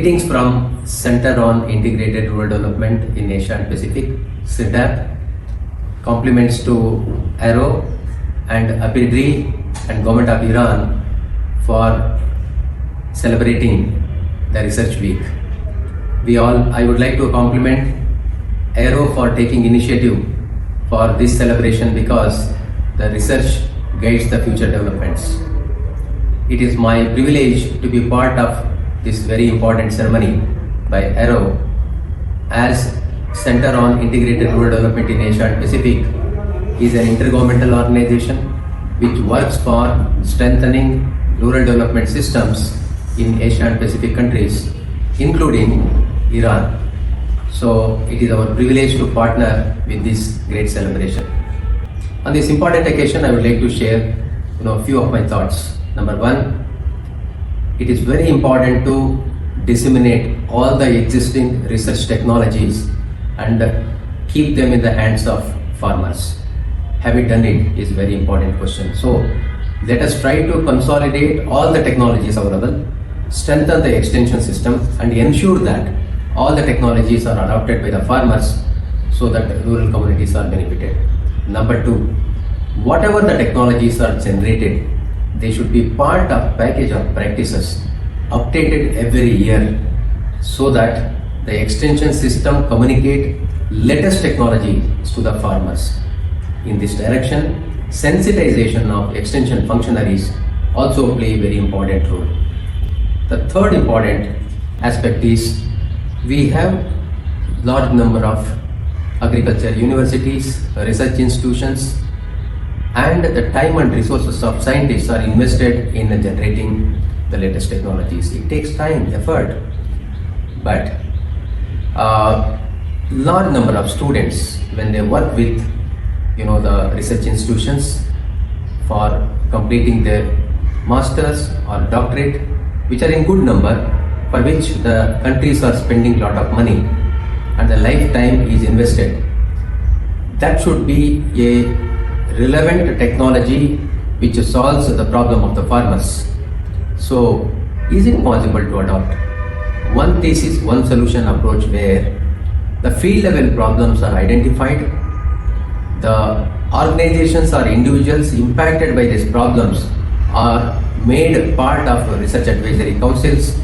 Greetings from Center on Integrated Rural Development in Asia and Pacific, CIRDAP. Compliments to ARO and Apidri and Government of Iran for celebrating the Research Week. I would like to compliment ARO for taking initiative for this celebration because the research guides the future developments. It is my privilege to be part of this very important ceremony by ARO as Center on Integrated Rural Development in Asia and Pacific is an intergovernmental organization which works for strengthening rural development systems in Asia and Pacific countries, including Iran. So it is our privilege to partner with this great celebration. On this important occasion, I would like to share a few of my thoughts. Number one, it is very important to disseminate all the existing research technologies and keep them in the hands of farmers. Have we done it is a very important question. So let us try to consolidate all the technologies available, strengthen the extension system and ensure that all the technologies are adopted by the farmers so that rural communities are benefited. Number two, whatever the technologies are generated, they should be part of package of practices updated every year so that the extension system communicate latest technology to the farmers. In this direction, sensitization of extension functionaries also play a very important role. The third important aspect is we have large number of agriculture universities, research institutions, and the time and resources of scientists are invested in generating the latest technologies. It takes time, effort, but large number of students, when they work with the research institutions for completing their masters or doctorate, which are in good number, for which the countries are spending a lot of money and the lifetime is invested, that should be a relevant technology which solves the problem of the farmers. So is it possible to adopt one thesis, one solution approach where the field level problems are identified, the organizations or individuals impacted by these problems are made part of research advisory councils,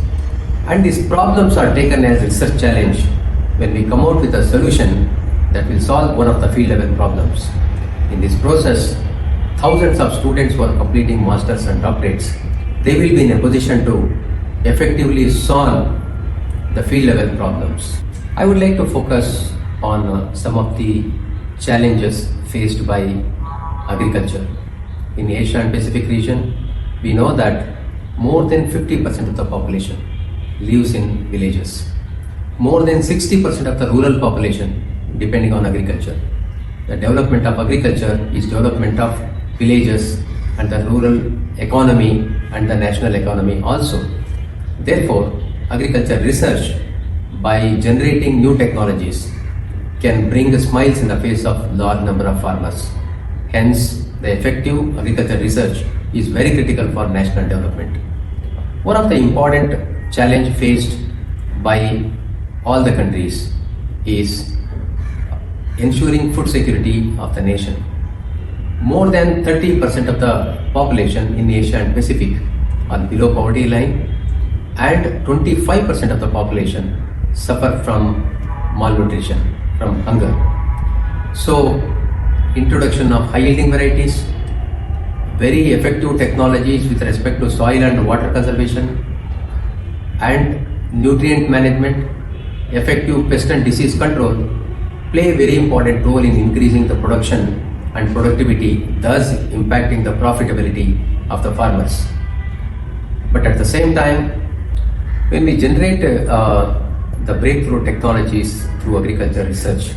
and these problems are taken as research challenge when we come out with a solution that will solve one of the field level problems. In this process, thousands of students who are completing masters and doctorates, they will be in a position to effectively solve the field level problems. I would like to focus on some of the challenges faced by agriculture. In Asia and Pacific region, we know that more than 50% of the population lives in villages. More than 60% of the rural population depending on agriculture. The development of agriculture is development of villages and the rural economy and the national economy also. Therefore, agriculture research by generating new technologies can bring smiles in the face of large number of farmers. Hence, the effective agriculture research is very critical for national development. One of the important challenge faced by all the countries is ensuring food security of the nation. More than 30% of the population in Asia and Pacific are below poverty line, and 25% of the population suffer from malnutrition, from hunger. So, introduction of high yielding varieties, very effective technologies with respect to soil and water conservation, and nutrient management, effective pest and disease control play a very important role in increasing the production and productivity, thus impacting the profitability of the farmers. But at the same time, when we generate the breakthrough technologies through agriculture research,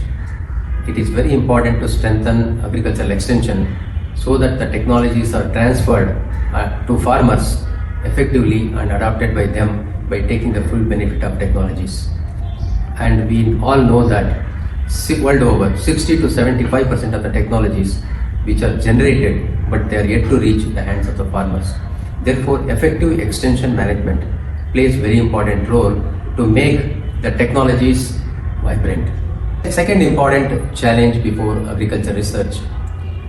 it is very important to strengthen agricultural extension so that the technologies are transferred to farmers effectively and adopted by them by taking the full benefit of technologies. And we all know that world over, 60 to 75% of the technologies which are generated, but they are yet to reach the hands of the farmers. Therefore, effective extension management plays very important role to make the technologies vibrant. The second important challenge before agriculture research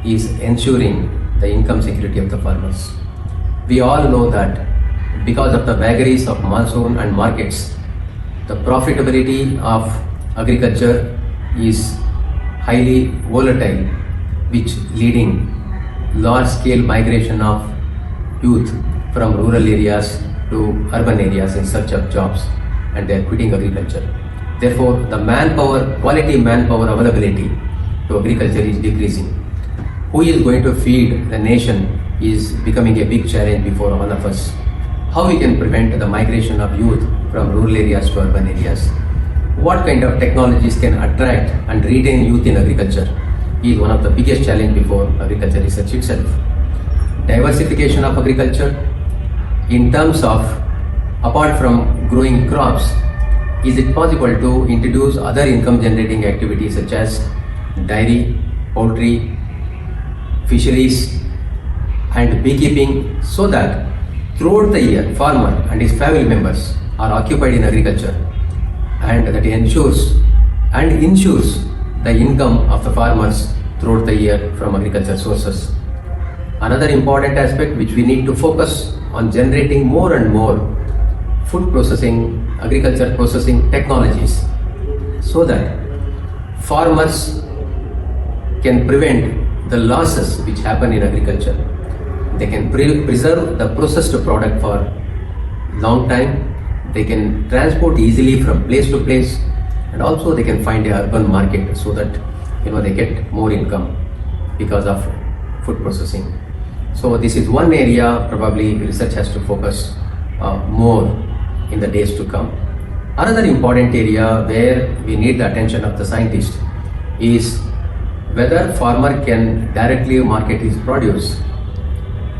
is ensuring the income security of the farmers. We all know that because of the vagaries of monsoon and markets, the profitability of agriculture is highly volatile, which leading large scale migration of youth from rural areas to urban areas in search of jobs, and they are quitting agriculture. Therefore, the quality manpower availability to agriculture is decreasing. Who is going to feed the nation is becoming a big challenge before all of us. How we can prevent the migration of youth from rural areas to urban areas? What kind of technologies can attract and retain youth in agriculture is one of the biggest challenge before agriculture research itself. Diversification of agriculture in terms of, apart from growing crops, is it possible to introduce other income generating activities such as dairy, poultry, fisheries and beekeeping, so that throughout the year farmer and his family members are occupied in agriculture, and that ensures the income of the farmers throughout the year from agriculture sources. Another important aspect which we need to focus on, generating more and more food processing, agriculture processing technologies, so that farmers can prevent the losses which happen in agriculture. They can preserve the processed product for long time. They can transport easily from place to place, and also they can find a urban market, so that they get more income because of food processing. So this is one area probably research has to focus more in the days to come. Another important area where we need the attention of the scientist is whether farmer can directly market his produce,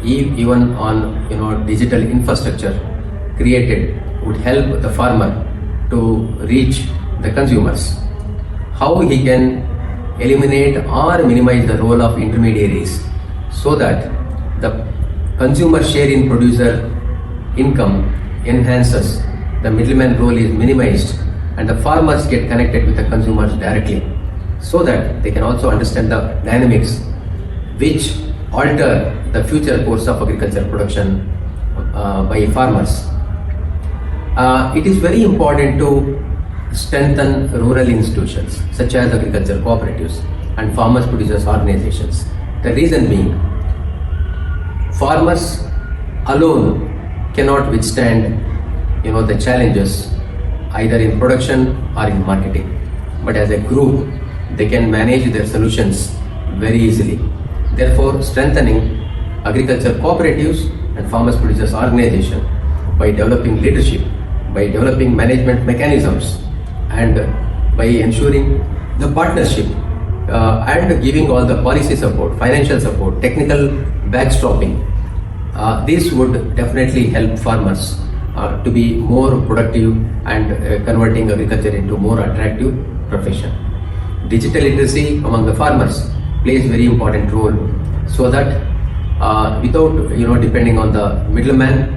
even on digital infrastructure created would help the farmer to reach the consumers. How he can eliminate or minimize the role of intermediaries, so that the consumer share in producer income enhances, the middleman role is minimized, and the farmers get connected with the consumers directly, so that they can also understand the dynamics which alter the future course of agriculture production by farmers. It is very important to strengthen rural institutions such as agriculture cooperatives and farmers producers organizations. The reason being, farmers alone cannot withstand the challenges either in production or in marketing, but as a group they can manage their solutions very easily. Therefore, strengthening agriculture cooperatives and farmers producers organization by developing leadership, by developing management mechanisms, and by ensuring the partnership and giving all the policy support, financial support, technical backstopping, this would definitely help farmers to be more productive and converting agriculture into more attractive profession. Digital literacy among the farmers plays very important role, so that without depending on the middleman,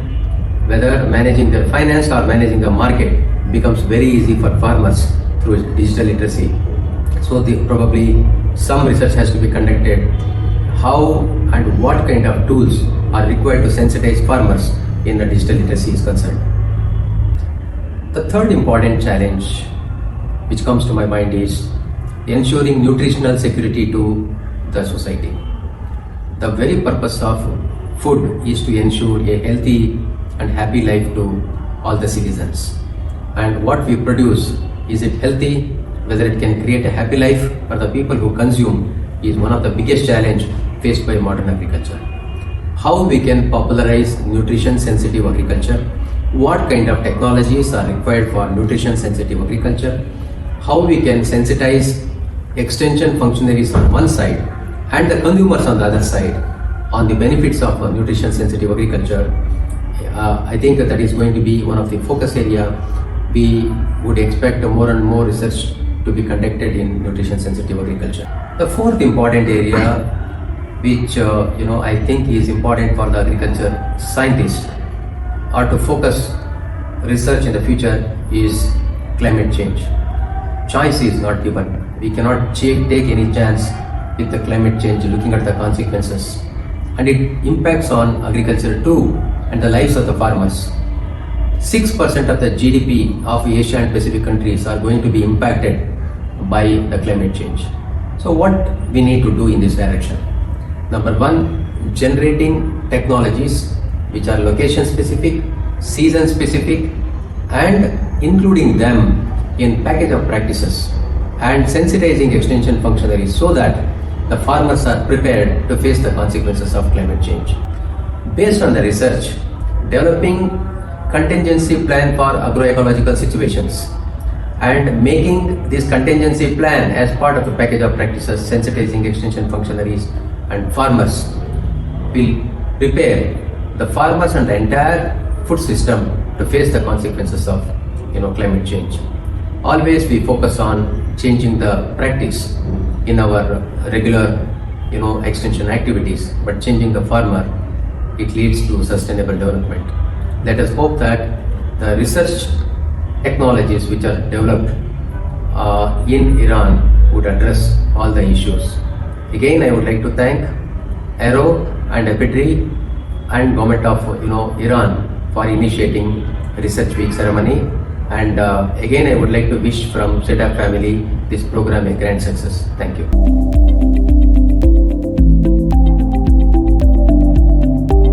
whether managing their finance or managing the market becomes very easy for farmers through digital literacy. So probably some research has to be conducted how and what kind of tools are required to sensitize farmers in the digital literacy is concerned. The third important challenge which comes to my mind is ensuring nutritional security to the society. The very purpose of food is to ensure a healthy and happy life to all the citizens. And what we produce, is it healthy? Whether it can create a happy life for the people who consume is one of the biggest challenge faced by modern agriculture. How we can popularize nutrition sensitive agriculture? What kind of technologies are required for nutrition sensitive agriculture? How we can sensitize extension functionaries on one side and the consumers on the other side on the benefits of nutrition sensitive agriculture. I think that is going to be one of the focus area. We would expect more and more research to be conducted in nutrition sensitive agriculture. The fourth important area which I think is important for the agriculture scientists or to focus research in the future is climate change. Choice is not given. We cannot take any chance with the climate change, looking at the consequences. And it impacts on agriculture too and the lives of the farmers. 6% of the GDP of Asia and Pacific countries are going to be impacted by the climate change. So what we need to do in this direction? Number one, generating technologies which are location specific, season specific, and including them in package of practices and sensitizing extension functionaries so that the farmers are prepared to face the consequences of climate change. Based on the research, developing contingency plan for agroecological situations and making this contingency plan as part of the package of practices, sensitizing extension functionaries and farmers will prepare the farmers and the entire food system to face the consequences of climate change. Always we focus on changing the practice in our regular extension activities, but changing the farmer, it leads to sustainable development. Let us hope that the research technologies which are developed in Iran would address all the issues. Again, I would like to thank Aero and Epidri and government of Iran for initiating Research Week ceremony. And again, I would like to wish from CIRDAP family this program a grand success. Thank you.